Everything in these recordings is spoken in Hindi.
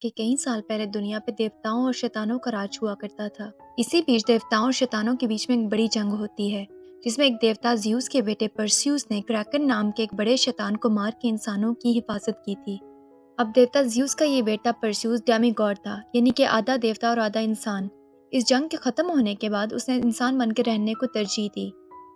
कि कई साल पहले दुनिया पे देवताओं और शैतानों का राज हुआ करता था। इसी बीच देवताओं और शैतानों के बीच में एक बड़ी जंग होती है, जिसमें एक देवता ज्यूस के बेटे परस्यूस ने क्रैकन नाम के एक बड़े शैतान को मार के इंसानों की हिफाजत की थी। अब देवता ज्यूस का ये बेटा परस्यूस डेमीगॉड था, यानी कि आधा देवता और आधा इंसान। इस जंग के खत्म होने के बाद उसने इंसान बनकर रहने को तरजीह दी।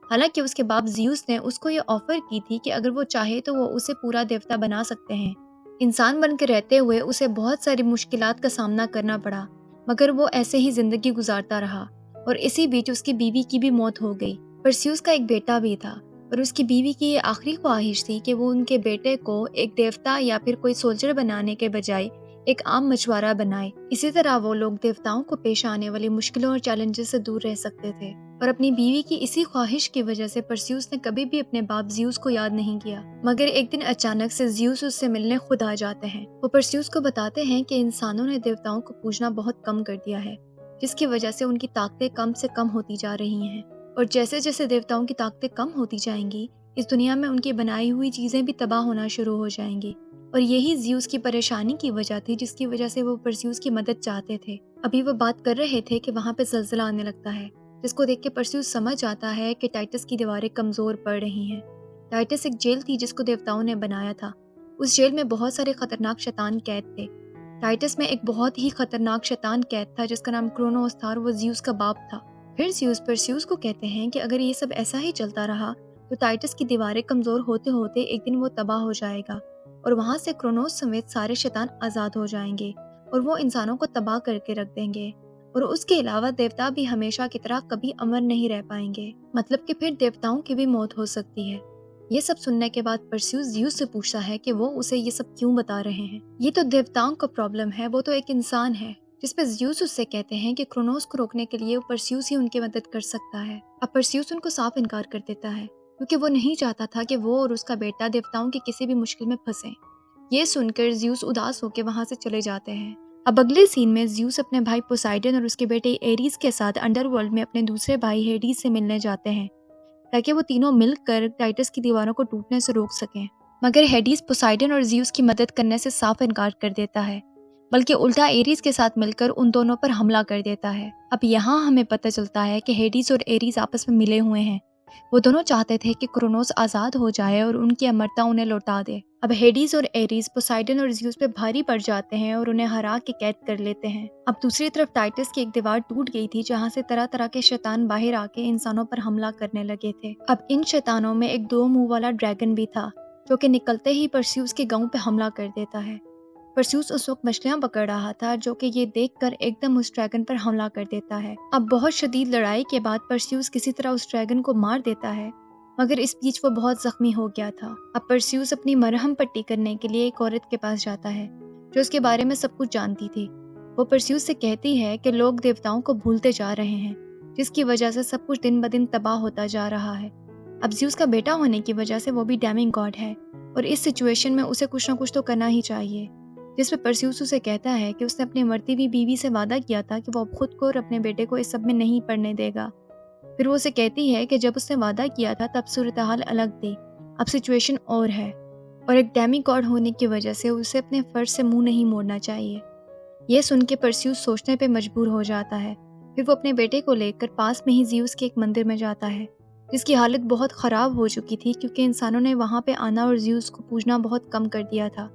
हालांकि उसके बाप ज्यूस ने उसको ये ऑफर की थी कि अगर वो चाहे तो वो उसे पूरा देवता बना सकते हैं। इंसान बनकर रहते हुए उसे बहुत सारी मुश्किलात का सामना करना पड़ा, मगर वो ऐसे ही जिंदगी गुजारता रहा। और इसी बीच उसकी बीवी की भी मौत हो गई। परस्यूस का एक बेटा भी था, और उसकी बीवी की ये आखिरी ख्वाहिश थी कि वो उनके बेटे को एक देवता या फिर कोई सोल्जर बनाने के बजाय एक आम मछुआरा बनाए। इसी तरह वो लोग देवताओं को पेश आने वाली मुश्किलों और चैलेंजेस से दूर रह सकते थे। और अपनी बीवी की इसी ख्वाहिश की वजह से परस्यूस ने कभी भी अपने बाप ज्यूस को याद नहीं किया। मगर एक दिन अचानक से ज्यूस उससे मिलने खुद आ जाते हैं। वो परस्यूस को बताते हैं कि इंसानों ने देवताओं को पूजना बहुत कम कर दिया है, जिसकी वजह से उनकी ताकतें कम से कम होती जा रही हैं। और जैसे जैसे देवताओं की ताकतें कम होती जाएंगी, इस दुनिया में उनकी बनाई हुई चीजें भी तबाह होना शुरू हो जाएंगी। और यही ज्यूस की परेशानी की वजह थी, जिसकी वजह से वो परस्यूस की मदद चाहते थे। अभी वो बात कर रहे थे कि वहां पे जलजला आने लगता है, जिसको देख के परस्यूस समझ आता है कि टाइटस की दीवारें कमजोर पड़ रही हैं। टाइटस एक जेल थी जिसको देवताओं ने बनाया था। उस जेल में बहुत सारे खतरनाक शैतान कैद थे। टाइटस में एक बहुत ही खतरनाक शैतान कैद था जिसका नाम क्रोनोस था, और वो ज्यूस का बाप था। फिर ज्यूस परस्यूस को कहते हैं कि अगर ये सब ऐसा ही चलता रहा तो टाइटस की दीवारें कमजोर होते होते एक दिन वो तबाह हो जाएगा, और वहां से क्रोनोस समेत सारे शैतान आजाद हो जाएंगे और वो इंसानों को तबाह करके रख देंगे। और उसके अलावा देवता भी हमेशा की तरह कभी अमर नहीं रह पाएंगे, मतलब कि फिर देवताओं की भी मौत हो सकती है। ये सब सुनने के बाद परस्यूस ज्यूस से पूछता है कि वो उसे ये सब क्यों बता रहे हैं। ये तो देवताओं का प्रॉब्लम है, वो तो एक इंसान है। जिस पे ज्यूस उससे कहते हैं कि क्रोनोस को रोकने के लिए परस्यूस ही उनकी मदद कर सकता है। अब परस्यूस उनको साफ इनकार कर देता है, क्योंकि वो नहीं चाहता था कि वो और उसका बेटा देवताओं की किसी भी मुश्किल में फंसे। ये सुनकर ज्यूस उदास होकर वहां से चले जाते हैं। अब अगले सीन में ज्यूस अपने भाई पोसाइडन और उसके बेटे एरीज के साथ अंडरवर्ल्ड में अपने दूसरे भाई हेडीज से मिलने जाते हैं, ताकि वो तीनों मिलकर टाइटस की दीवारों को टूटने से रोक सकें। मगर हेडीज पोसाइडन और ज्यूस की मदद करने से साफ इनकार कर देता है, बल्कि उल्टा एरीज के साथ मिलकर उन दोनों पर हमला कर देता है। अब यहाँ हमें पता चलता है कि हेडीज और एरीज आपस में मिले हुए हैं। वो दोनों चाहते थे कि क्रोनोस आजाद हो जाए और उनकी अमरता उन्हें लौटा दे। अब हेडीज और एरीज पोसाइडन और ज्यूस पे भारी पड़ जाते हैं और उन्हें हरा के कैद कर लेते हैं। अब दूसरी तरफ टाइटस की एक दीवार टूट गई थी, जहाँ से तरह तरह के शैतान बाहर आके इंसानों पर हमला करने लगे थे। अब इन शैतानों में एक 2 मुंह वाला ड्रैगन भी था, जो कि निकलते ही परस्यूस के गांव पे हमला कर देता है। परस्यूस उस वक्त मछलियां पकड़ रहा था, जो कि ये देखकर एकदम उस ड्रैगन पर हमला कर देता है। अब बहुत शदीद लड़ाई के बाद परस्यूस किसी तरह उस ड्रैगन को मार देता है, मगर इस बीच वो बहुत जख्मी हो गया था। अब परस्यूस अपनी मरहम पट्टी करने के लिए एक औरत के पास जाता है, जो उसके बारे में सब कुछ जानती थी। वो परस्यूस से कहती है कि लोग देवताओं को भूलते जा रहे हैं, जिसकी वजह से सब कुछ दिन ब दिन तबाह होता जा रहा है। अब ज्यूस का बेटा होने की वजह से वो भी डैमिंग गॉड है, और इस सिचुएशन में उसे कुछ ना कुछ तो करना ही चाहिए। जिस पे परस्यूस उसे कहता है कि उसने अपनी मरती हुई बीवी से वादा किया था कि वो अब खुद को और अपने बेटे को इस सब में नहीं पड़ने देगा। फिर वो उसे कहती है कि जब उसने वादा किया था तब सूरत हाल अलग थी, अब सिचुएशन और है, और एक डेमी गॉड होने की वजह से उसे अपने फर्ज से मुंह नहीं मोड़ना चाहिए। ये सुन के परस्यूस सोचने पे मजबूर हो जाता है। फिर वो अपने बेटे को लेकर पास में ही ज्यूस के एक मंदिर में जाता है, जिसकी हालत बहुत ख़राब हो चुकी थी, क्योंकि इंसानों ने वहाँ पे आना और ज्यूस को पूजना बहुत कम कर दिया था।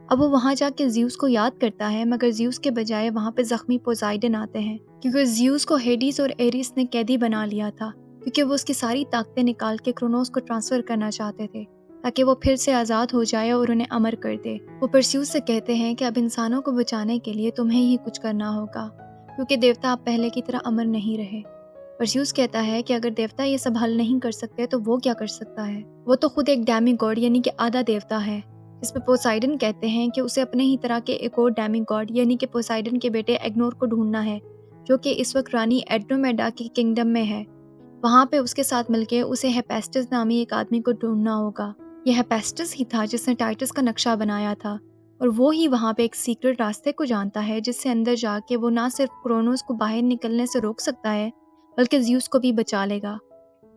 अब वो वहाँ जाके ज्यूस को याद करता है, मगर ज्यूस के बजाय वहाँ पे जख्मी पोसाइडन आते हैं, क्योंकि ज्यूस को हेडीज और एरिस ने कैदी बना लिया था, क्योंकि वो उसकी सारी ताकतें निकाल के क्रोनोस को ट्रांसफर करना चाहते थे, ताकि वो फिर से आज़ाद हो जाए और उन्हें अमर कर दे। वो परस्यूस से कहते हैं कि अब इंसानों को बचाने के लिए तुम्हें ही कुछ करना होगा, क्योंकि देवता अब पहले की तरह अमर नहीं रहे। परस्यूस कहता है कि अगर देवता ये सब हल नहीं कर सकते तो वो क्या कर सकता है। वो तो खुद एक डैमी गॉड यानी कि आधा देवता है। इस पे पोसाइडन कहते हैं कि उसे अपने ही तरह के एक और डैमी गॉड यानी कि पोसाइडन के बेटे एग्नोर को ढूंढना है, जो कि इस वक्त रानी एड्रोमेडा की किंगडम में है। वहाँ पे उसके साथ मिलके उसे हेपेस्टस नामी एक आदमी को ढूंढना होगा। यह हेपेस्टस ही था जिसने टाइटस का नक्शा बनाया था, और वो ही वहाँ पे एक सीक्रेट रास्ते को जानता है, जिससे अंदर जाके वो ना सिर्फ क्रोनोस को बाहर निकलने से रोक सकता है, बल्कि ज्यूस को भी बचा लेगा।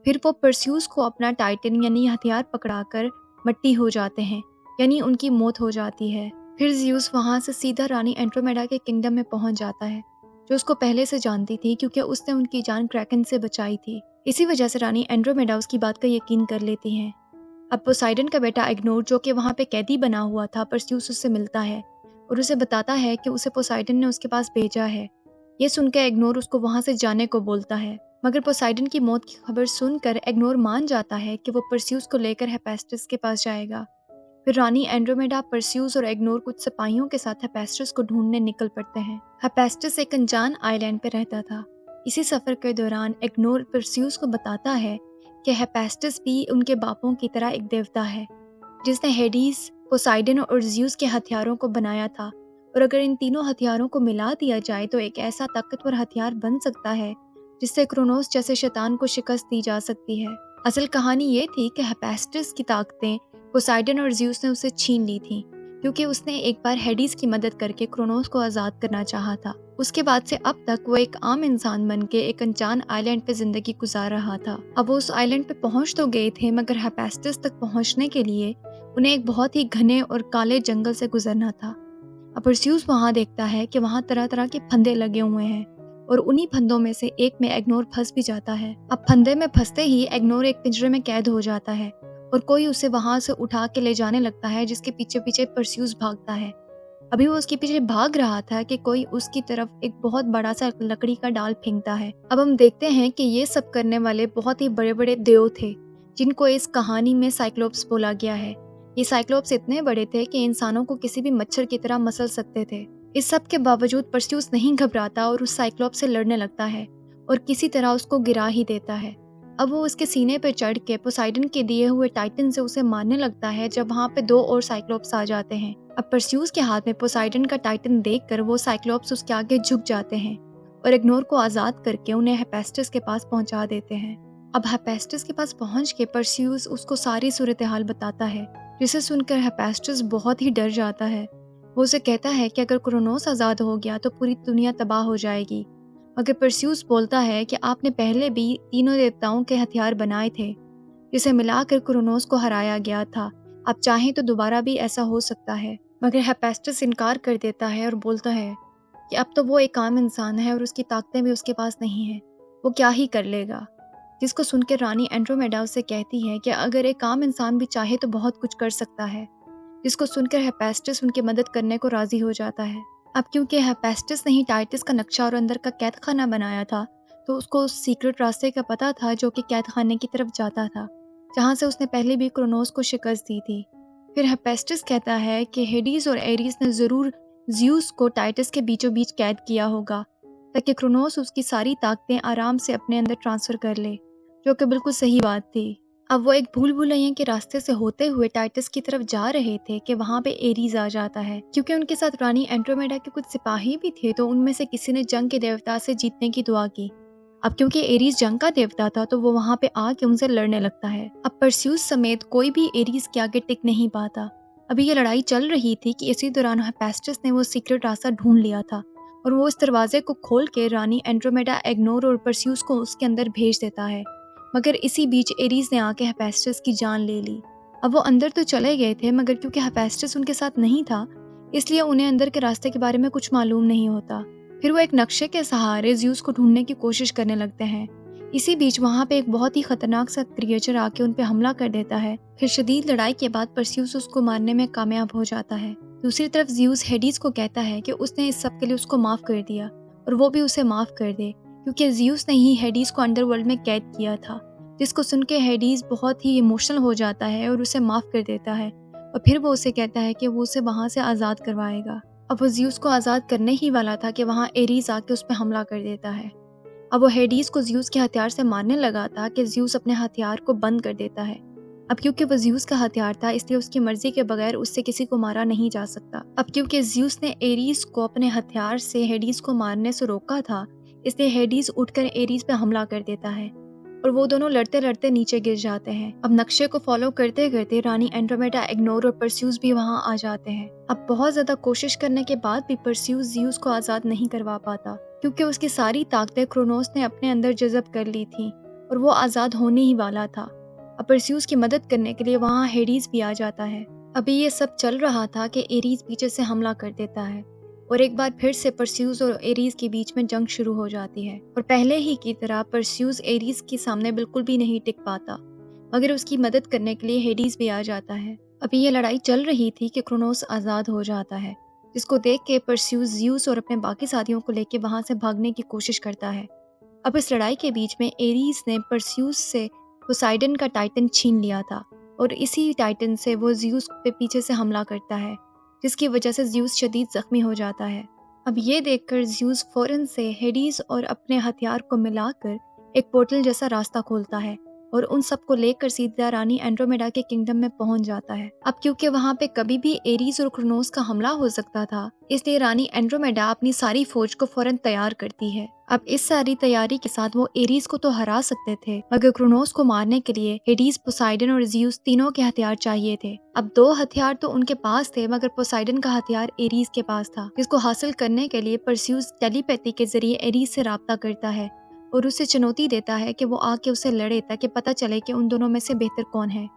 फिर वो परस्यूस को अपना टाइटन यानी हथियार पकड़ाकर मट्टी हो जाते हैं, यानी उनकी मौत हो जाती है। फिर ज़्यूस वहाँ से सीधा रानी एंड्रोमेडा के किंगडम में पहुँच जाता है, जो उसको पहले से जानती थी क्योंकि उसने उनकी जान क्रैकन से बचाई थी। इसी वजह से रानी एंड्रोमेडा उसकी बात का यकीन कर लेती हैं। अब पोसाइडन का बेटा इग्नोर, जो कि वहाँ पे कैदी बना हुआ था, परस्यूस उससे मिलता है और उसे बताता है कि उसे पोसाइडन ने उसके पास भेजा है। ये सुनकर इग्नोर उसको वहाँ से जाने को बोलता है, मगर पोसाइडन की मौत की खबर सुनकर इग्नोर मान जाता है कि वो परस्यूस को लेकर हेफेस्टस के पास जाएगा। फिर रानी एंड्रोमेडा, परस्यूस और इग्नोर कुछ सिपाहियों के साथ हेफेस्टस को ढूंढने निकल पड़ते हैं। हेफेस्टस एक अनजान आइलैंड पे रहता था। इसी सफर के दौरान इग्नोर परस्यूस को बताता है कि हेफेस्टस भी उनके बापों की तरह एक देवता है, जिसने हेडीज, पोसाइडन और ज़्यूस के हथियारों को बनाया था, और अगर इन तीनों हथियारों को मिला दिया जाए तो एक ऐसा ताकतवर हथियार बन सकता है जिससे क्रोनोस जैसे शैतान को शिकस्त दी जा सकती है। असल कहानी ये थी कि हेफेस्टस की ताकतें पोसाइडन और ज़्यूस ने उसे छीन ली थी, क्योंकि उसने एक बार हेडीज की मदद करके क्रोनोस को आज़ाद करना चाहा था। उसके बाद से अब तक वो एक आम इंसान बन के एक अनजान आइलैंड पे जिंदगी गुजार रहा था। अब वो उस आइलैंड पे पहुंच तो गए थे, मगर हेफेस्टस तक पहुंचने के लिए उन्हें एक बहुत ही घने और काले जंगल से गुजरना था। अब परस्यूस वहां देखता है कि वहां तरह तरह के फंदे लगे हुए हैं, और उन्हीं फंदों में से एक में इग्नोर फंस भी जाता है। अब फंदे में फंसते ही इग्नोर एक पिंजरे में कैद हो जाता है, और कोई उसे वहां से उठा के ले जाने लगता है, जिसके पीछे पीछे परस्यूस भागता है। अभी वो उसके पीछे भाग रहा था कि कोई उसकी तरफ एक बहुत बड़ा सा लकड़ी का डाल फेंकता है। अब हम देखते हैं कि ये सब करने वाले बहुत ही बड़े बड़े देव थे, जिनको इस कहानी में साइक्लोप्स बोला गया है। ये साइक्लोप्स इतने बड़े थे कि इंसानों को किसी भी मच्छर की तरह मसल सकते थे। इस सब के बावजूद परस्यूस नहीं घबराता और उस साइक्लोप्स से लड़ने लगता है और किसी तरह उसको गिरा ही देता है। अब वो उसके सीने पर चढ़ के पोसाइडन के दिए हुए टाइटन से उसे मारने लगता है, जब वहाँ पे दो और साइक्लोप्स आ जाते हैं। अब परस्यूस के हाथ में पोसाइडन का टाइटन देखकर वो साइक्लोप्स उसके आगे झुक जाते हैं और इग्नोर को आज़ाद करके उन्हें हेफेस्टस के पास पहुंचा देते हैं। अब हेफेस्टस के पास पहुंच के परस्यूस उसको सारी सूरत हाल बताता है, जिसे सुनकर हेफेस्टस बहुत ही डर जाता है। वो उसे कहता है कि अगर क्रोनोस आज़ाद हो गया तो पूरी दुनिया तबाह हो जाएगी। मगर परस्यूस बोलता है कि आपने पहले भी तीनों देवताओं के हथियार बनाए थे, जिसे मिलाकर क्रोनोस को हराया गया था। आप चाहें तो दोबारा भी ऐसा हो सकता है। मगर हेफेस्टस इनकार कर देता है और बोलता है कि अब तो वो एक आम इंसान है और उसकी ताकतें भी उसके पास नहीं हैं, वो क्या ही कर लेगा। जिसको सुनकर रानी एंड्रोमेडा उससे कहती है कि अगर एक आम इंसान भी चाहे तो बहुत कुछ कर सकता है। जिसको सुनकर हेफेस्टस उनकी मदद करने को राजी हो जाता है। अब क्योंकि हेफेस्टस ने ही टाइटस का नक्शा और अंदर का कैद खाना बनाया था, तो उसको उस सीक्रेट रास्ते का पता था जो कि कैद खाने की तरफ जाता था, जहाँ से उसने पहले भी क्रोनोस को शिकस्त दी थी। फिर हेफेस्टस कहता है कि हेडीज और एरीज ने ज़रूर ज़्यूस को टाइटस के बीचों बीच कैद किया होगा, ताकि क्रोनोस उसकी सारी ताकतें आराम से अपने अंदर ट्रांसफ़र कर ले, जो कि बिल्कुल सही बात थी। अब वो एक भूल भुलैया के रास्ते से होते हुए टाइटस की तरफ जा रहे थे कि वहाँ पे एरीज आ जाता है। क्योंकि उनके साथ रानी एंड्रोमेडा के कुछ सिपाही भी थे, तो उनमें से किसी ने जंग के देवता से जीतने की दुआ की। अब क्योंकि एरीज जंग का देवता था, तो वो वहाँ पे आके उनसे लड़ने लगता है। अब परस्यूस समेत कोई भी एरीज के आगे टिक नहीं पाता। अभी ये लड़ाई चल रही थी कि इसी दौरान हेफेस्टस ने वो सीक्रेट रास्ता ढूंढ लिया था, और वो उस दरवाजे को खोल के रानी एंड्रोमेडा, इग्नोर और परस्यूस को उसके अंदर भेज देता है। मगर इसी बीच एरीज ने आके हेफेस्टस की जान ले ली। अब वो अंदर तो चले गए थे, मगर क्योंकि हेफेस्टस उनके साथ नहीं था, इसलिए उन्हें अंदर के रास्ते के बारे में कुछ मालूम नहीं होता। फिर वो एक नक्शे के सहारे ज़्यूस को ढूंढने की कोशिश करने लगते हैं। इसी बीच वहाँ पे एक बहुत ही खतरनाक सा क्रिएचर आके उन पे हमला कर देता है। फिर शदीद लड़ाई के बाद परस्यूस उसको मारने में कामयाब हो जाता है। दूसरी तरफ ज़्यूस हेडीज को कहता है कि उसने इस सब के लिए उसको माफ़ कर दिया, और वो भी उसे माफ़ कर दे, क्योंकि ज़्यूस ने ही हेडीज को अंडरवर्ल्ड में कैद किया था। जिसको सुन के हेडीज बहुत ही इमोशनल हो जाता है और उसे माफ़ कर देता है, और फिर वो उसे कहता है कि वो उसे वहाँ से आज़ाद करवाएगा। अब वो ज़्यूस को आज़ाद करने ही वाला था कि वहाँ एरीज आके उस पर हमला कर देता है। अब वो हेडीज को ज़्यूस के हथियार से मारने लगा था कि ज़्यूस अपने हथियार को बंद कर देता है। अब क्योंकि वो ज़्यूस का हथियार था, इसलिए उसकी मर्जी के बगैर उससे किसी को मारा नहीं जा सकता। अब क्योंकि ज़्यूस ने एरीज को अपने हथियार से हेडीज को मारने से रोका था, इसलिए हेडीज उठकर एरीज पे हमला कर देता है, और वो दोनों लड़ते लड़ते नीचे गिर जाते हैं। अब नक्शे को फॉलो करते करते रानी एंड्रोमेडा, इग्नोर और परस्यूस भी वहाँ आ जाते हैं। अब बहुत ज्यादा कोशिश करने के बाद भी परस्यूस ज़्यूस को आज़ाद नहीं करवा पाता, क्योंकि उसकी सारी ताकतें क्रोनोस ने अपने अंदर जज़ब कर ली थी और वो आज़ाद होने ही वाला था। अब परस्यूस की मदद करने के लिए वहाँ हेडीज भी आ जाता है। अभी ये सब चल रहा था कि एरीज पीछे से हमला कर देता है और एक बार फिर से परस्यूज और एरीज के बीच में जंग शुरू हो जाती है। और पहले ही की तरह परस्यूज एरीज के सामने बिल्कुल भी नहीं टिक पाता, मगर उसकी मदद करने के लिए हेडीज भी आ जाता है। अभी ये लड़ाई चल रही थी कि क्रोनोस आज़ाद हो जाता है, जिसको देख के परस्यूज ज़्यूस और अपने बाकी साथियों को लेकर वहां से भागने की कोशिश करता है। अब इस लड़ाई के बीच में एरीज ने परस्यूस से पोसाइडन का टाइटन छीन लिया था और इसी टाइटन से वो ज़्यूस पे पीछे से हमला करता है, जिसकी वजह से ज़्यूस शदीद जख्मी हो जाता है। अब ये देखकर ज़्यूस फौरन से हेडीज और अपने हथियार को मिलाकर एक पोर्टल जैसा रास्ता खोलता है और उन सबको लेकर सीधा रानी एंड्रोमेडा के किंगडम में पहुंच जाता है। अब क्योंकि वहां पे कभी भी एरीज और क्रोनोस का हमला हो सकता था, इसलिए रानी एंड्रोमेडा अपनी सारी फौज को फौरन तैयार करती है। अब इस सारी तैयारी के साथ वो एरीज को तो हरा सकते थे, मगर क्रोनोस को मारने के लिए हेडीज, पोसाइडन और ज़्यूस तीनों के हथियार चाहिए थे। अब 2 हथियार तो उनके पास थे, मगर पोसाइडन का हथियार एरीज के पास था, जिसको हासिल करने के लिए परस्यूस टेलीपैथी के जरिए एरीज से राब्ता करता है और उसे चुनौती देता है कि वो आके उसे लड़े ताकि पता चले कि उन दोनों में से बेहतर कौन है।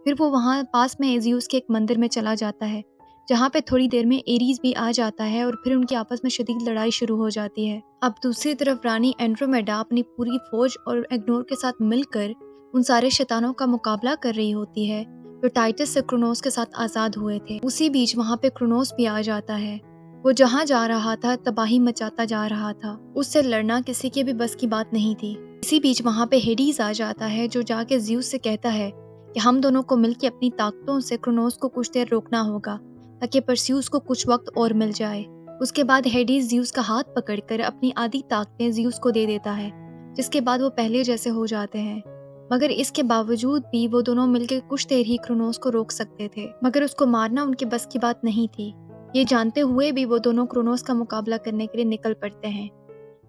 फिर वो वहाँ पास में ज़्यूस के एक मंदिर में चला जाता है, जहाँ पे थोड़ी देर में एरीज भी आ जाता है और फिर उनकी आपस में शदीद लड़ाई शुरू हो जाती है। अब दूसरी तरफ रानी एंड्रोमेडा अपनी पूरी फौज और एग्नोर के साथ मिलकर उन सारे शैतानों का मुकाबला कर रही होती है जो टाइटस से क्रोनोस के साथ आज़ाद हुए थे। उसी बीच वहाँ पे क्रोनोस भी आ जाता है। वो जहाँ जा रहा था तबाही मचाता जा रहा था, उससे लड़ना किसी के भी बस की बात नहीं थी। इसी बीच वहाँ पे हेडीज आ जाता है, जो जाके ज़्यूस से कहता है कि हम दोनों को मिलकर अपनी ताकतों से क्रोनोस को कुछ देर रोकना होगा ताकि परस्यूस को कुछ वक्त और मिल जाए। उसके बाद हेडीज ज़्यूस का हाथ पकड़कर अपनी आधी ताकतें ज़्यूस को दे देता है, जिसके बाद वो पहले जैसे हो जाते हैं। मगर इसके बावजूद भी वो दोनों मिलकर कुछ देर ही क्रोनोस को रोक सकते थे, मगर उसको मारना उनके बस की बात नहीं थी। ये जानते हुए भी वो दोनों क्रोनोस का मुकाबला करने के लिए निकल पड़ते हैं।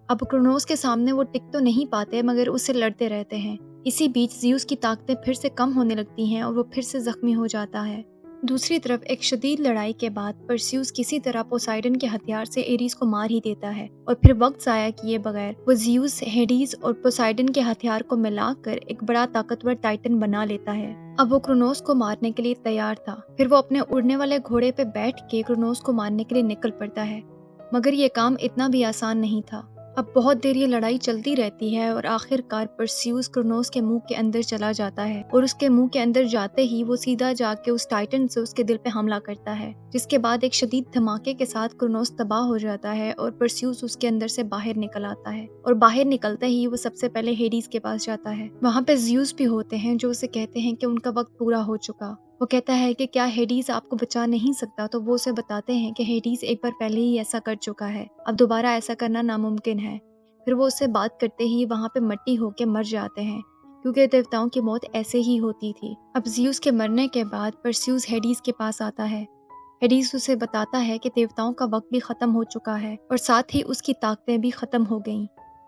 अब क्रोनोस के सामने वो टिक तो नहीं पाते, मगर उससे लड़ते रहते हैं। इसी बीच ज़्यूस की ताकतें फिर से कम होने लगती हैं और वो फिर से जख्मी हो जाता है। दूसरी तरफ एक शदीद लड़ाई के बाद परस्यूस किसी तरह पोसाइडन के हथियार से एरीज को मार ही देता है और फिर वक्त जाया किए बगैर वो ज़्यूस, हेडीज और पोसाइडन के हथियार को मिलाकर एक बड़ा ताकतवर टाइटन बना लेता है। अब वो क्रोनोस को मारने के लिए तैयार था। फिर वो अपने उड़ने वाले घोड़े पे बैठ के क्रोनोस को मारने के लिए निकल पड़ता है, मगर ये काम इतना भी आसान नहीं था। अब बहुत देर ये लड़ाई चलती रहती है और आखिरकार परस्यूस क्रोनोस के मुंह के अंदर चला जाता है और उसके मुंह के अंदर जाते ही वो सीधा जाके उस टाइटन से उसके दिल पे हमला करता है, जिसके बाद एक शदीद धमाके के साथ क्रोनोस तबाह हो जाता है और परस्यूस उसके अंदर से बाहर निकल आता है। और बाहर निकलते ही वो सबसे पहले हेडीज के पास जाता है। वहाँ पे ज़्यूस भी होते हैं जो उसे कहते हैं कि उनका वक्त पूरा हो चुका। वो कहता है कि क्या हेडीज आपको बचा नहीं सकता, तो वो उसे बताते हैं कि हेडीज एक बार पहले ही ऐसा कर चुका है, अब दोबारा ऐसा करना नामुमकिन है। फिर वो उससे बात करते ही वहाँ पे मट्टी होके मर जाते हैं, क्योंकि देवताओं की मौत ऐसे ही होती थी। अब ज़्यूस के मरने के बाद परस्यूस हेडीज के पास आता है। हेडीज उसे बताता है कि देवताओं का वक्त भी खत्म हो चुका है और साथ ही उसकी ताकतें भी खत्म हो गईं।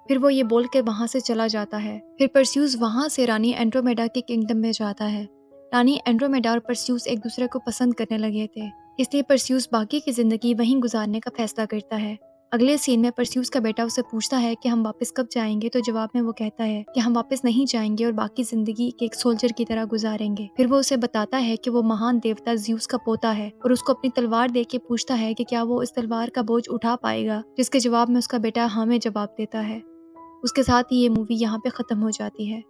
फिर वो ये बोल के वहाँ से चला जाता है। फिर परस्यूस वहाँ से रानी एंड्रोमेडा के किंगडम में जाता है। रानी एंड्रोमेडा और परस्यूस एक दूसरे को पसंद करने लगे थे, इसलिए परस्यूस बाकी की जिंदगी वहीं गुजारने का फैसला करता है। अगले सीन में परस्यूस का बेटा उसे पूछता है कि हम वापस कब जाएंगे, तो जवाब में वो कहता है कि हम वापस नहीं जाएंगे और बाकी जिंदगी एक सोल्जर की तरह गुजारेंगे। फिर वो उसे बताता है कि वो महान देवता ज़्यूस का पोता है और उसको अपनी तलवार दे के पूछता है कि क्या वो इस तलवार का बोझ उठा पाएगा, जिसके जवाब में उसका बेटा हाँ में जवाब देता है। उसके साथ ही ये मूवी यहाँ पे खत्म हो जाती है।